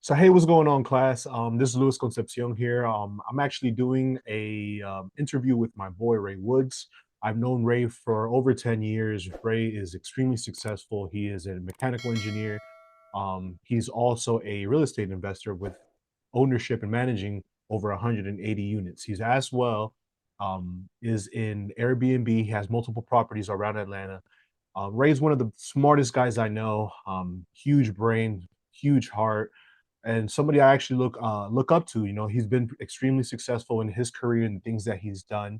So hey, what's going on, class? This is Luis Concepcion here. I'm actually doing a interview with my boy Ray Woods. I've known Ray for over 10 years. Ray is extremely successful. He is a mechanical engineer. He's also a real estate investor with ownership and managing over 180 units. He's as well is in Airbnb. He has multiple properties around Atlanta. Ray's one of the smartest guys I know. Huge brain, huge heart, and somebody I actually look up to. You know, he's been extremely successful in his career and the things that he's done.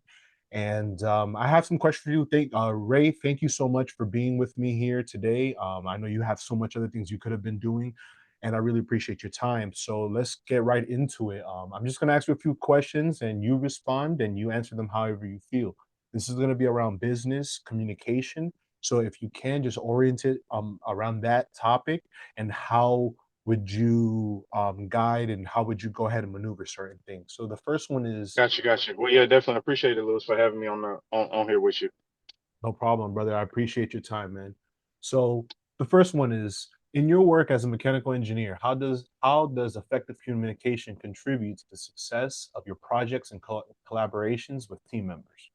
And I have some questions for you. Ray, thank you so much for being with me here today. I know you have so much other things you could have been doing, and I really appreciate your time. So let's get right into it. I'm just going to ask you a few questions, and you respond, and you answer them however you feel. This is going to be around business communication. So if you can just orient it around that topic and how would you guide and how would you go ahead and maneuver certain things? So the first one is Gotcha, gotcha. Well, yeah, definitely appreciate it, Lewis, for having me on here with you. no problem, brother. I appreciate your time, man. So the first one is in your work as a mechanical engineer, how does effective communication contribute to the success of your projects and collaborations with team members?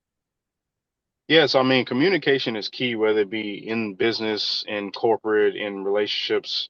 Yes, I mean, communication is key, whether it be in business, in corporate, in relationships,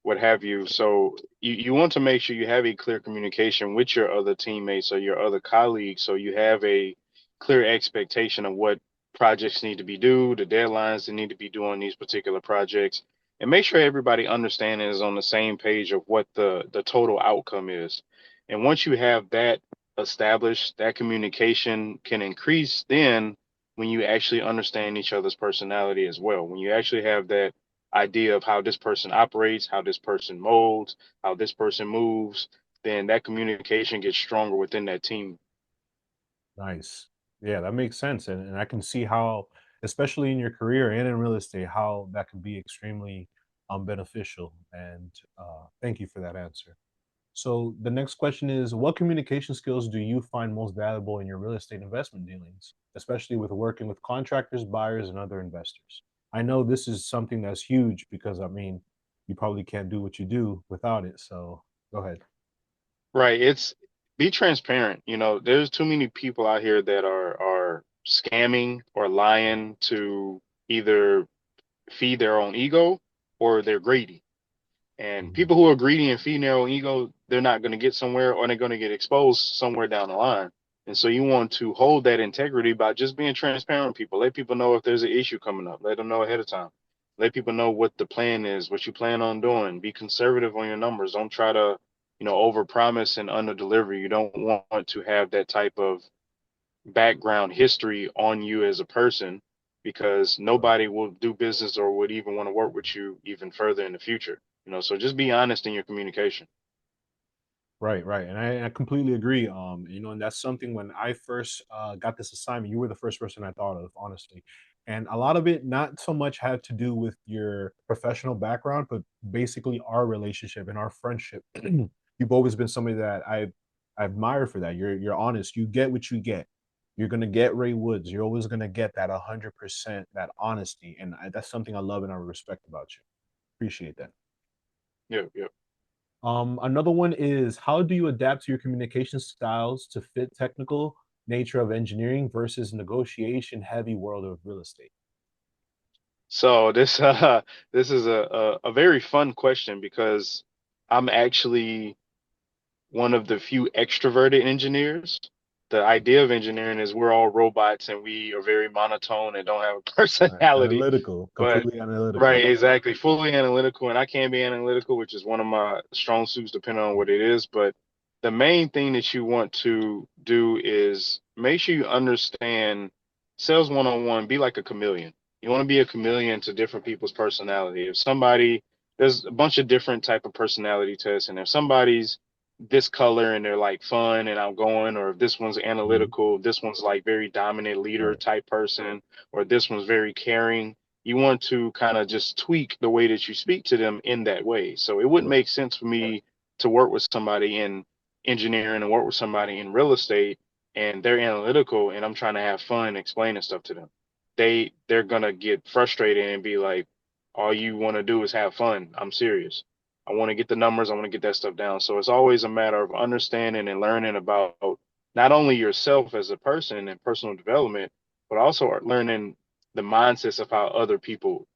what have you. So you want to make sure you have a clear communication with your other teammates or your other colleagues, so you have a clear expectation of what projects need to be due, the deadlines that need to be due on these particular projects, and make sure everybody understands and is on the same page of what the total outcome is. And once you have that established, that communication can increase then when you actually understand each other's personality as well. When you actually have that idea of how this person operates, how this person molds, how this person moves, then that communication gets stronger within that team. Nice. Yeah, that makes sense. And I can see how, especially in your career and in real estate, how that can be extremely beneficial. And thank you for that answer. So the next question is, what communication skills do you find most valuable in your real estate investment dealings, especially with working with contractors, buyers, and other investors? I know this is something that's huge because I mean, you probably can't do what you do without it. So go ahead. Right. It's be transparent. There's too many people out here that are scamming or lying to either feed their own ego or they're greedy. And Mhm. people who are greedy and feeding their own ego, they're not going to get somewhere or they're going to get exposed somewhere down the line. And so you want to hold that integrity by just being transparent with people. Let people know if there's an issue coming up. Let them know ahead of time. Let people know what the plan is, what you plan on doing. Be conservative on your numbers. Don't try to, over promise and under deliver. You don't want to have that type of background history on you as a person because Right. nobody will do business or would even want to work with you even further in the future. So just be honest in your communication. Right, right, and I completely agree. And that's something when I first got this assignment, you were the first person I thought of, honestly. And a lot of it not so much had to do with your professional background, but basically our relationship and our friendship. You've always been somebody that I admire for that. You're honest. You get what you get. You're gonna get Ray Woods. You're always gonna get that 100%, that honesty, and that's something I love and I respect about you. Appreciate that. Yeah, yeah. Another one is how do you adapt to your communication styles to fit technical nature of engineering versus negotiation heavy world of real estate? So this this is a very fun question because I'm actually one of the few extroverted engineers. The idea of engineering is we're all robots and we are very monotone and don't have a personality. Analytical, But completely analytical. right, exactly, fully analytical, and I can be analytical, which is one of my strong suits, depending on what it is. But the main thing that you want to do is make sure you understand sales 101. Be like a chameleon. You want to be a chameleon to different people's personality. If somebody, there's a bunch of different type of personality tests, and if somebody's this color and they're like fun and outgoing, or if this one's Mhm. analytical, this one's like very dominant leader Right. type person, or this one's very caring, you want to kind of just tweak the way that you speak to them in that way. So it wouldn't Right. make sense for me to work with somebody in engineering and work with somebody in real estate and they're analytical and I'm trying to have fun explaining stuff to them. They're gonna get frustrated and be like, all you want to do is have fun. I'm serious. I want to get the numbers. I want to get that stuff down. So it's always a matter of understanding and learning about not only yourself as a person and personal development, but also learning the mindsets of how other people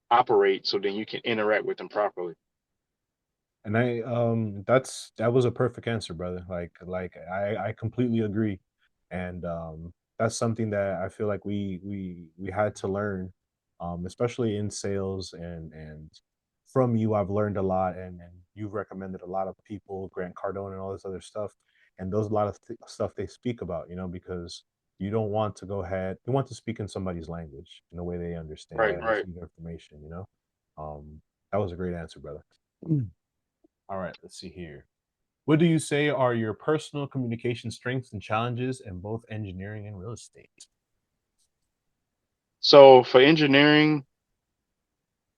operate so then you can interact with them properly. And that was a perfect answer, brother. I completely agree. And that's something that I feel like we had to learn, especially in sales and from you I've learned a lot, and you've recommended a lot of people, Grant Cardone and all this other stuff. And those a lot of stuff they speak about, because you don't want to go ahead, you want to speak in somebody's language in a way they understand, Right, they right. receive information. That was a great answer, brother. All right, let's see here. What do you say are your personal communication strengths and challenges in both engineering and real estate? So for engineering,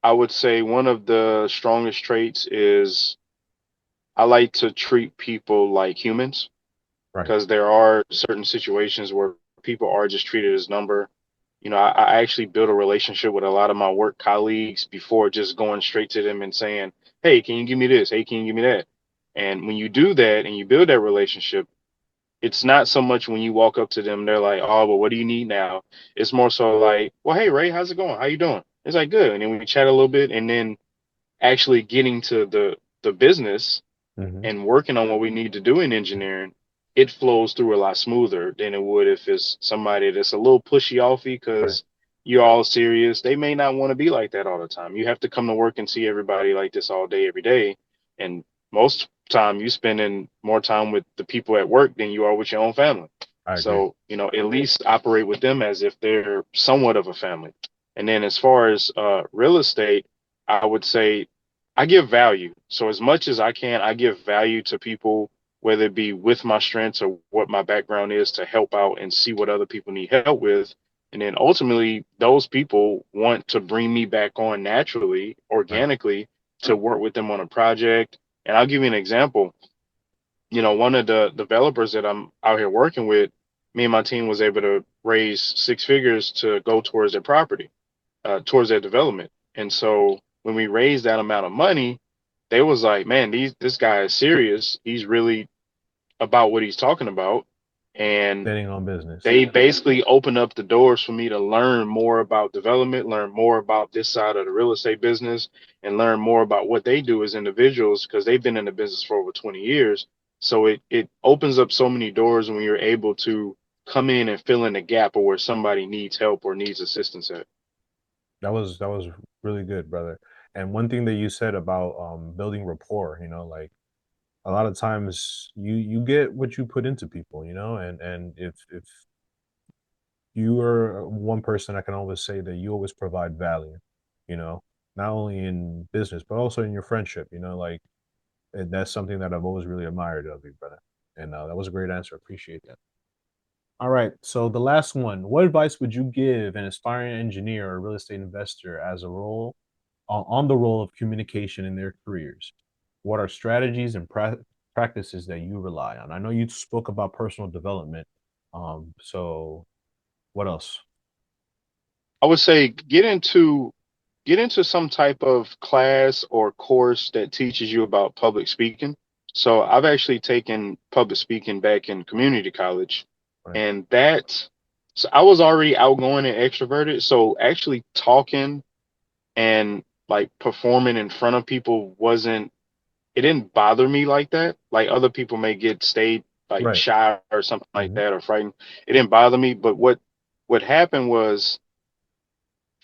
I would say one of the strongest traits is I like to treat people like humans Right, because there are certain situations where people are just treated as number. I actually built a relationship with a lot of my work colleagues before just going straight to them and saying, "Hey, can you give me this? Hey, can you give me that?" And when you do that and you build that relationship, it's not so much when you walk up to them, they're like, "Oh, well, what do you need now?" It's more so like, "Well, hey, Ray, how's it going? How you doing?" It's like, "Good." And then we chat a little bit, and then actually getting to the business hmm and working on what we need to do in engineering, it flows through a lot smoother than it would if it's somebody that's a little pushy offy right, because you're all serious. They may not want to be like that all the time. You have to come to work and see everybody like this all day, every day. And most time you spending more time with the people at work than you are with your own family. I agree. So, at least operate with them as if they're somewhat of a family. And then as far as real estate, I would say I give value. So as much as I can, I give value to people, whether it be with my strengths or what my background is to help out and see what other people need help with. And then ultimately, those people want to bring me back on naturally, Right, organically, to work with them on a project. And I'll give you an example. One of the developers that I'm out here working with, me and my team was able to raise six figures to go towards their property, towards their development. And so when we raised that amount of money, they was like, man, this guy is serious. He's really about what he's talking about. And standing on business. they basically opened up the doors for me to learn more about development, learn more about this side of the real estate business, and learn more about what they do as individuals because they've been in the business for over 20 years. So it opens up so many doors when you're able to come in and fill in the gap of where somebody needs help or needs assistance at. That was really good, brother. And one thing that you said about building rapport, like a lot of times you get what you put into people, and if you are one person, I can always say that you always provide value, you know, not only in business but also in your friendship, like. And that's something that I've always really admired of you, brother. And that was a great answer. Appreciate that. All right. So the last one. What advice would you give an aspiring engineer or real estate investor as a role on the role of communication in their careers? What are strategies and practices that you rely on? I know you spoke about personal development. So what else? I would say get into some type of class or course that teaches you about public speaking. So I've actually taken public speaking back in community college, Right. and so I was already outgoing and extroverted. So actually talking and like performing in front of people it didn't bother me like that. Like other people may get stayed like Right. shy or something like hmm that or frightened. It didn't bother me. But what happened was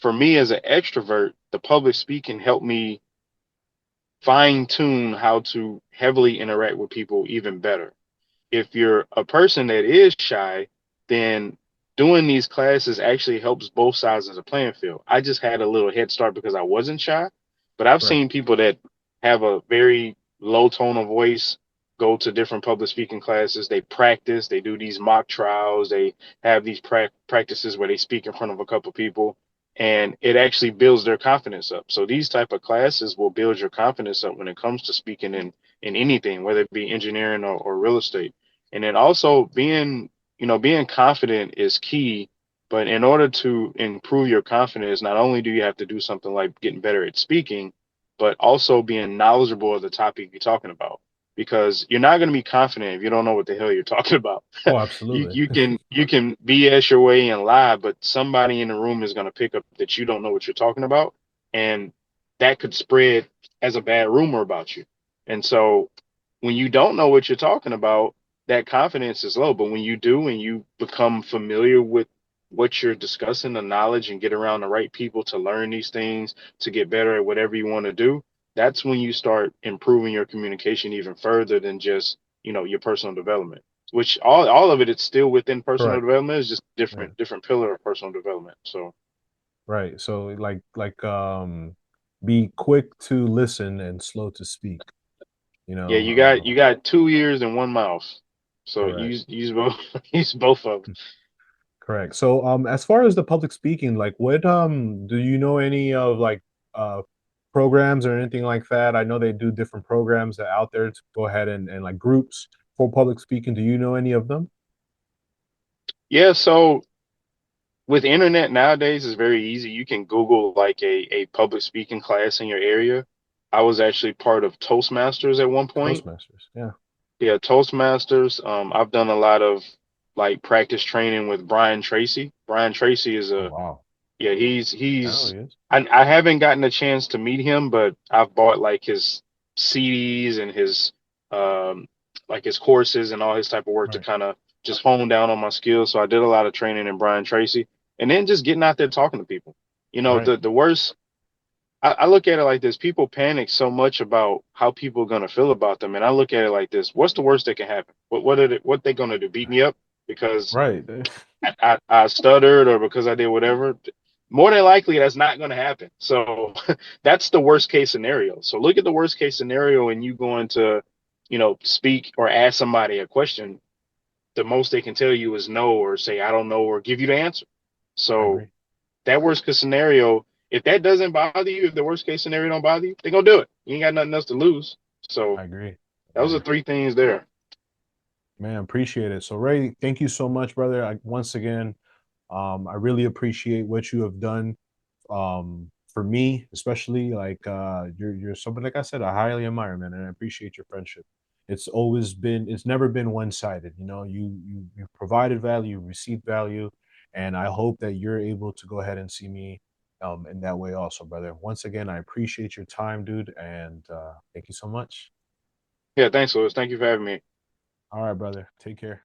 for me as an extrovert, the public speaking helped me fine tune how to heavily interact with people even better. If you're a person that is shy, then doing these classes actually helps both sides of the playing field. I just had a little head start because I wasn't shy, but I've Right. seen people that have a very low tone of voice go to different public speaking classes. They practice, they do these mock trials, they have these practices where they speak in front of a couple people and it actually builds their confidence up. So these type of classes will build your confidence up when it comes to speaking in anything, whether it be engineering or real estate. And then also being confident is key. But in order to improve your confidence, not only do you have to do something like getting better at speaking, but also being knowledgeable of the topic you're talking about. Because you're not going to be confident if you don't know what the hell you're talking about. Oh, you absolutely. you can BS your way and lie, but somebody in the room is going to pick up that you don't know what you're talking about, and that could spread as a bad rumor about you. And so when you don't know what you're talking about, that confidence is low. But when you do and you become familiar with what you're discussing, the knowledge, and get around the right people to learn these things, to get better at whatever you want to do, that's when you start improving your communication even further than just, your personal development. Which all of it, it's still within personal Correct. development. It's just Yeah. different pillar of personal development. So Right. So be quick to listen and slow to speak. You yeah, know, you got 2 ears and one mouth. So correct. use both use both of them. Correct. So as far as the public speaking, like what do you know any of like uh programs or anything like that? I know they do different programs that out there to go ahead and like groups for public speaking. Do you know any of them? Yeah, so with internet nowadays, it's very easy. You can Google like a public speaking class in your area. I was actually part of Toastmasters at one point. Toastmasters. Yeah. Yeah, Toastmasters. I've done a lot of like practice training with Brian Tracy. Brian Tracy is Oh a wow. yeah, I know he's he is. I haven't gotten a chance to meet him, but I've bought like his CDs and his um like his courses and all his type of work to Right. kind of just hone down on my skills. So I did a lot of training in Brian Tracy, and then just getting out there talking to people. Right. The worst I look at it like this: people panic so much about how people are gonna feel about them, and I look at it like this: what's the worst that can happen? What they gonna do? Beat me up because Right. I stuttered or because I did whatever? More than likely, that's not gonna happen. So that's the worst case scenario. So look at the worst case scenario, and you going to, speak or ask somebody a question. The most they can tell you is no, or say I don't know, or give you the answer. I So agree. that worst case scenario, if that doesn't bother you, if the worst case scenario don't bother you, they're gonna do it. You ain't got nothing else to lose. So I agree. I those are agree. three things there. Man, appreciate it. So Ray, thank you so much, brother. Once again, I really appreciate what you have done for me, especially like you're somebody like I said, I highly admire, man, and I appreciate your friendship. It's never been one-sided. You know, you provided value, you received value, and I hope that you're able to go ahead and see me in that way also, brother. Once again, I appreciate your time, dude, and thank you so much. Yeah, thanks, Lewis. Thank you for having me. All right, brother. Take care.